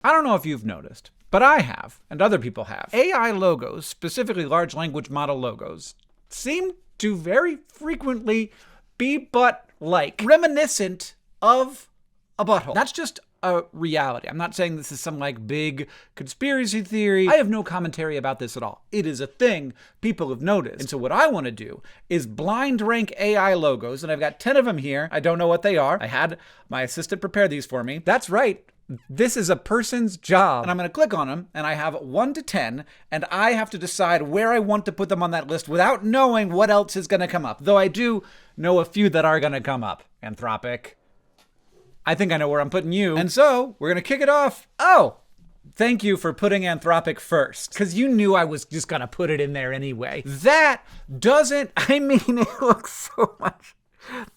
I don't know if you've noticed, but I have, and other people have. AI logos, specifically large language model logos, seem to very frequently be butt-like, reminiscent of a butthole. That's just a reality. I'm not saying this is some like big conspiracy theory. I have no commentary about this at all. It is a thing people have noticed. And so what I want to do is blind rank AI logos, and I've got 10 of them here. I don't know what they are. I had my assistant prepare these for me. That's right. This is a person's job. And I'm going to click on them, and I have 1 to 10, and I have to decide where I want to put them on that list without knowing what else is going to come up. Though I do know a few that are going to come up. Anthropic. I think I know where I'm putting you. And so we're going to kick it off. Oh, thank you for putting Anthropic first, because you knew I was just going to put it in there anyway. That doesn't, it looks so much.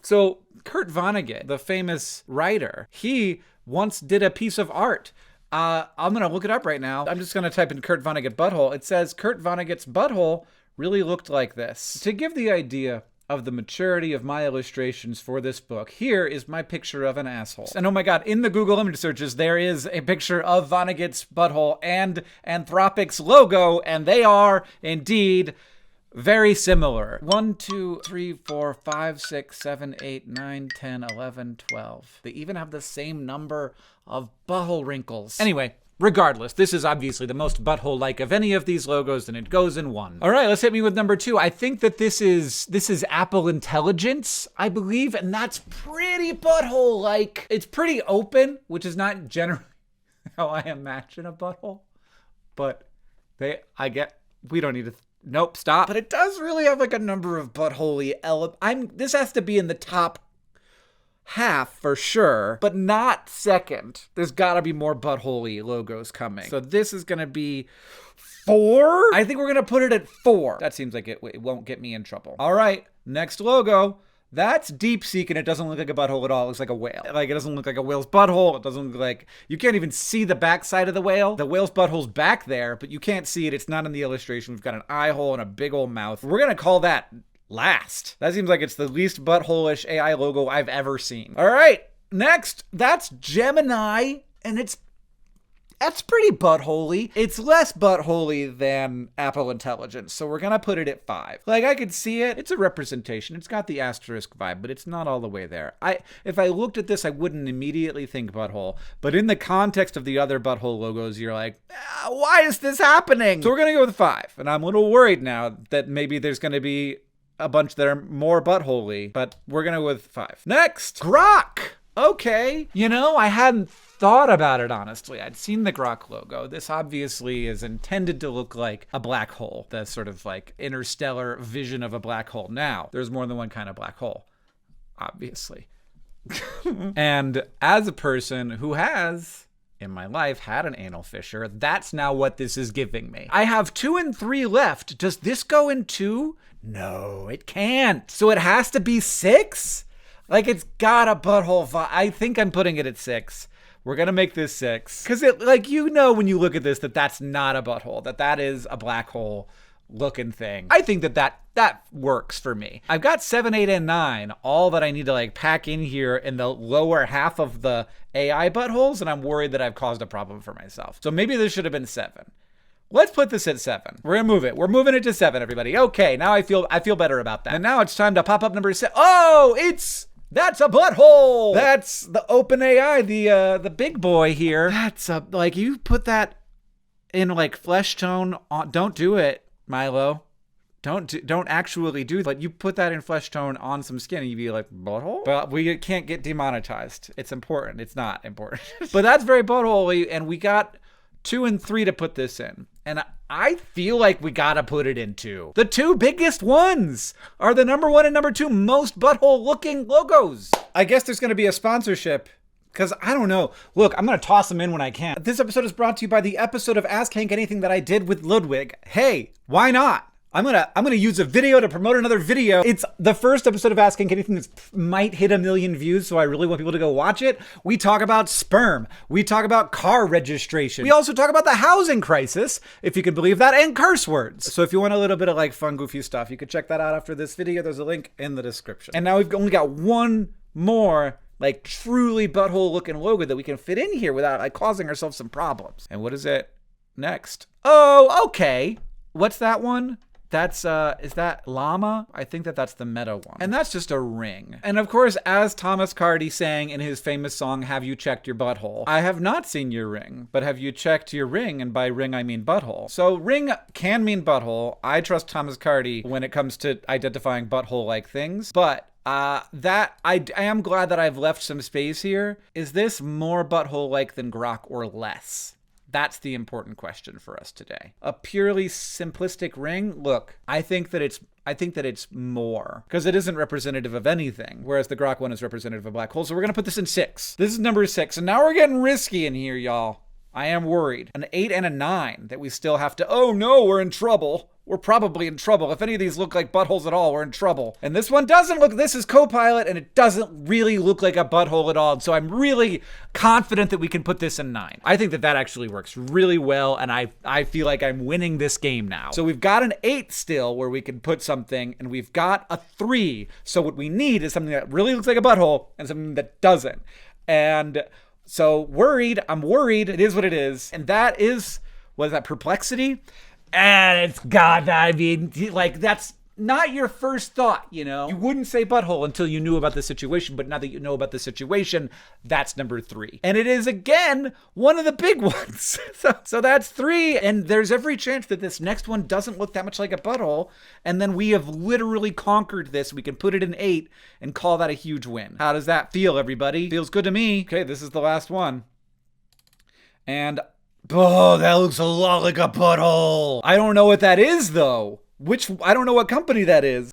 So Kurt Vonnegut, the famous writer, he once did a piece of art. I'm going to look it up right now. I'm just going to type in Kurt Vonnegut butthole. It says Kurt Vonnegut's butthole really looked like this. To give the idea of the maturity of my illustrations for this book, here is my picture of an asshole. And oh my god, in the Google image searches, there is a picture of Vonnegut's butthole and Anthropic's logo, and they are indeed very similar. 1, 2, 3, 4, 5, 6, 7, 8, 9, 10, 11, 12. They even have the same number of butthole wrinkles. Anyway, regardless, this is obviously the most butthole-like of any of these logos, and it goes in 1. All right, let's hit me with number 2. I think that this is Apple Intelligence, I believe, and that's pretty butthole-like. It's pretty open, which is not generally how I imagine a butthole, but we don't need to. Nope, stop. But it does really have like a number of butthole-y elements. This has to be in the top half for sure, but not second. There's gotta be more butthole-y logos coming. So this is gonna be 4. I think we're gonna put it at 4. That seems like it won't get me in trouble. All right, next logo. That's DeepSeek, and it doesn't look like a butthole at all. It looks like a whale. Like, it doesn't look like a whale's butthole. It doesn't look like, you can't even see the backside of the whale. The whale's butthole's back there, but you can't see it. It's not in the illustration. We've got an eye hole and a big old mouth. We're gonna call that last. That seems like it's the least butthole-ish AI logo I've ever seen. All right, next, that's Gemini, and that's pretty butthole-y. It's less butthole-y than Apple Intelligence, so we're gonna put it at 5. Like, I could see it. It's a representation. It's got the asterisk vibe, but it's not all the way there. If I looked at this, I wouldn't immediately think butthole, but in the context of the other butthole logos, you're like, why is this happening? So we're gonna go with 5, and I'm a little worried now that maybe there's gonna be a bunch that are more butthole-y, but we're gonna go with 5. Next, Grok. Okay. I hadn't thought about it, honestly. I'd seen the Grok logo. This obviously is intended to look like a black hole, the sort of like interstellar vision of a black hole. Now, there's more than one kind of black hole, obviously. And as a person who has, in my life, had an anal fissure, that's now what this is giving me. I have 2 and 3 left. Does this go in 2? No, it can't. So it has to be 6? Like, it's got a butthole vibe. I think I'm putting it at 6. We're going to make this 6. Because when you look at this, that's not a butthole, that is a black hole looking thing. I think that works for me. I've got 7, 8, and 9, all that I need to like pack in here in the lower half of the AI buttholes, and I'm worried that I've caused a problem for myself. So maybe this should have been 7. Let's put this at 7. We're gonna move it. We're moving it to 7, everybody. Okay, now I feel better about that. And now it's time to pop up number 7. Oh, that's a butthole. That's the OpenAI, the big boy here. That's you put that in like flesh tone. Don't do it, Milo. Don't actually do it. But you put that in flesh tone on some skin and you'd be like, butthole? But we can't get demonetized. It's important. It's not important. But that's very butthole-y, and we got 2 and 3 to put this in. And I feel like we gotta put it in 2. The 2 biggest ones are the number 1 and number 2 most butthole-looking logos. I guess there's gonna be a sponsorship, because I don't know. Look, I'm gonna toss them in when I can. This episode is brought to you by the episode of Ask Hank Anything that I did with Ludwig. Hey, why not? I'm gonna use a video to promote another video. It's the first episode of Asking Anything that might hit 1 million views, so I really want people to go watch it. We talk about sperm. We talk about car registration. We also talk about the housing crisis, if you can believe that, and curse words. So if you want a little bit of like fun, goofy stuff, you could check that out after this video. There's a link in the description. And now we've only got one more like truly butthole looking logo that we can fit in here without like causing ourselves some problems. And what is it next? Oh, okay. What's that one? That's, is that llama? I think that's the meta one. And that's just a ring. And of course, as Thomas Cardy sang in his famous song, "Have You Checked Your Butthole?" I have not seen your ring, but have you checked your ring? And by ring, I mean butthole. So ring can mean butthole. I trust Thomas Cardy when it comes to identifying butthole-like things, but that I am glad that I've left some space here. Is this more butthole-like than Grok or less? That's the important question for us today. A purely simplistic ring? Look, I think that it's more, because it isn't representative of anything, whereas the Grok one is representative of a black hole. So we're gonna put this in 6. This is number 6, and now we're getting risky in here, y'all. I am worried. An 8 and a 9 that we still have to, oh no, we're in trouble. We're probably in trouble. If any of these look like buttholes at all, we're in trouble. And this one doesn't look, this is Copilot, and it doesn't really look like a butthole at all. So I'm really confident that we can put this in 9. I think that actually works really well, and I feel like I'm winning this game now. So we've got an 8 still where we can put something, and we've got a 3. So what we need is something that really looks like a butthole and something that doesn't. And so I'm worried. It is what it is. And that is, what is that, perplexity? And it's God, I mean, like, that's not your first thought, you know? You wouldn't say butthole until you knew about the situation, but now that you know about the situation, that's number 3. And it is, again, one of the big ones. So that's 3, and there's every chance that this next one doesn't look that much like a butthole, and then we have literally conquered this. We can put it in 8 and call that a huge win. How does that feel, everybody? Feels good to me. Okay, this is the last one. And oh, that looks a lot like a butthole. I don't know what that is, though. I don't know what company that is.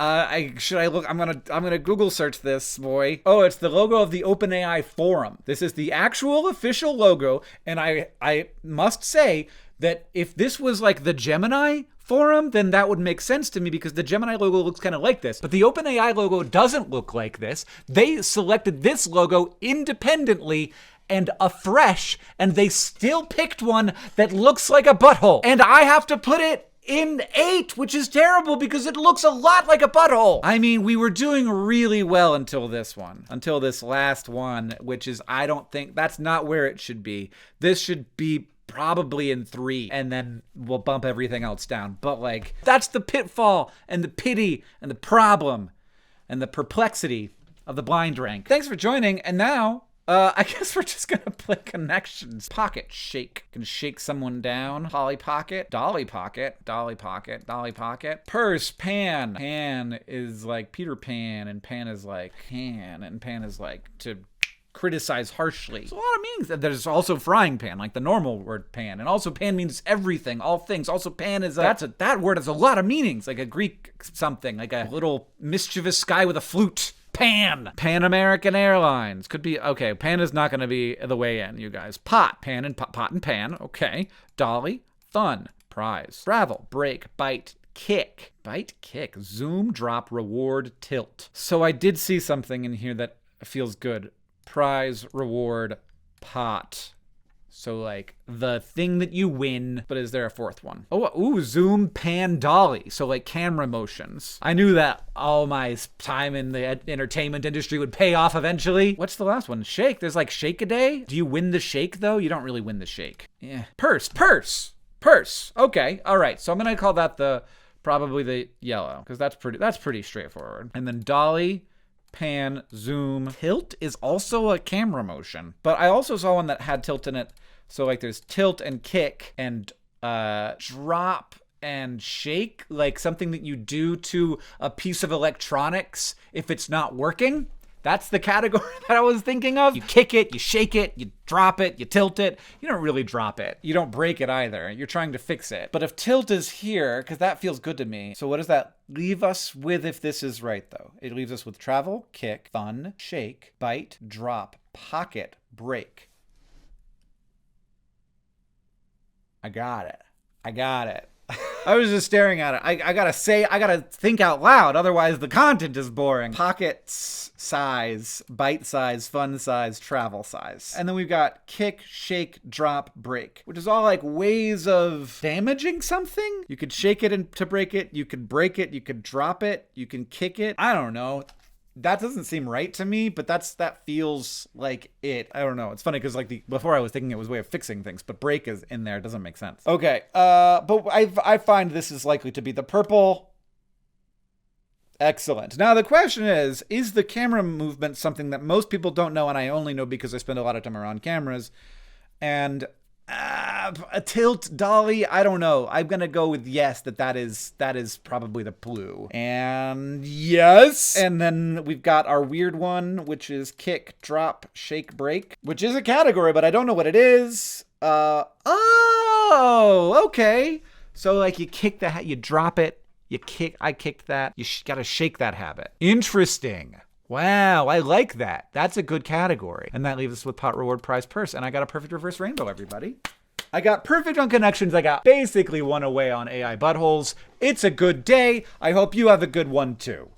Should I look? I'm gonna Google search this, boy. Oh, it's the logo of the OpenAI forum. This is the actual official logo, and I must say that if this was like the Gemini forum, then that would make sense to me because the Gemini logo looks kind of like this. But the OpenAI logo doesn't look like this. They selected this logo independently and afresh, and they still picked one that looks like a butthole. And I have to put it in 8, which is terrible because it looks a lot like a butthole. I mean, we were doing really well until this one, until this last one, which is, I don't think, that's not where it should be. This should be probably in 3, and then we'll bump everything else down. But like, that's the pitfall and the pity and the problem and the perplexity of the blind rank. Thanks for joining, and now I guess we're just gonna play connections. Pocket shake. Can shake someone down. Polly Pocket. Dolly Pocket. Dolly Pocket. Dolly Pocket. Purse. Pan. Pan is like Peter Pan, and Pan is like pan, and Pan is like to criticize harshly. There's a lot of meanings. There's also frying pan, like the normal word pan. And also pan means everything, all things. Also pan is that word has a lot of meanings, like a Greek something, like a little mischievous guy with a flute. Pan. Pan American Airlines. Could be, okay, pan is not going to be the way in, you guys. Pot. Pan and pot and pan. Okay. Dolly. Fun. Prize. Travel. Break. Bite. Kick. Bite. Kick. Zoom. Drop. Reward. Tilt. So I did see something in here that feels good. Prize. Reward. Pot. So like the thing that you win, but is there a 4th one? Oh, ooh, zoom, pan, dolly. So like camera motions. I knew that all my time in the entertainment industry would pay off eventually. What's the last one? Shake. There's like shake a day. Do you win the shake though? You don't really win the shake. Yeah. Purse. Okay. All right. So I'm going to call that probably the yellow, because that's pretty straightforward. And then dolly, pan, zoom. Tilt is also a camera motion, but I also saw one that had tilt in it. So like there's tilt and kick and drop and shake, like something that you do to a piece of electronics if it's not working. That's the category that I was thinking of. You kick it, you shake it, you drop it, you tilt it. You don't really drop it. You don't break it either. You're trying to fix it. But if tilt is here, because that feels good to me. So what does that leave us with if this is right, though? It leaves us with travel, kick, fun, shake, bite, drop, pocket, break. I got it. I was just staring at it. I gotta think out loud, otherwise the content is boring. Pockets size, bite size, fun size, travel size. And then we've got kick, shake, drop, break, which is all like ways of damaging something. You could shake it to break it, you could break it, you could drop it, you can kick it. I don't know. That doesn't seem right to me, but that feels like it. I don't know. It's funny because like before I was thinking it was a way of fixing things, but break is in there. It doesn't make sense. Okay. But I find this is likely to be the purple. Excellent. Now the question is the camera movement something that most people don't know, and I only know because I spend a lot of time around cameras? And a tilt dolly, I don't know. I'm gonna go with yes, that is probably the blue. And yes. And then we've got our weird one, which is kick, drop, shake, break, which is a category, but I don't know what it is. Oh, okay. So like you kick the hat, you drop it. I kicked that. You gotta shake that habit. Interesting. Wow, I like that. That's a good category. And that leaves us with pot reward prize purse. And I got a perfect reverse rainbow, everybody. I got perfect on connections. I got basically one away on AI buttholes. It's a good day. I hope you have a good one too.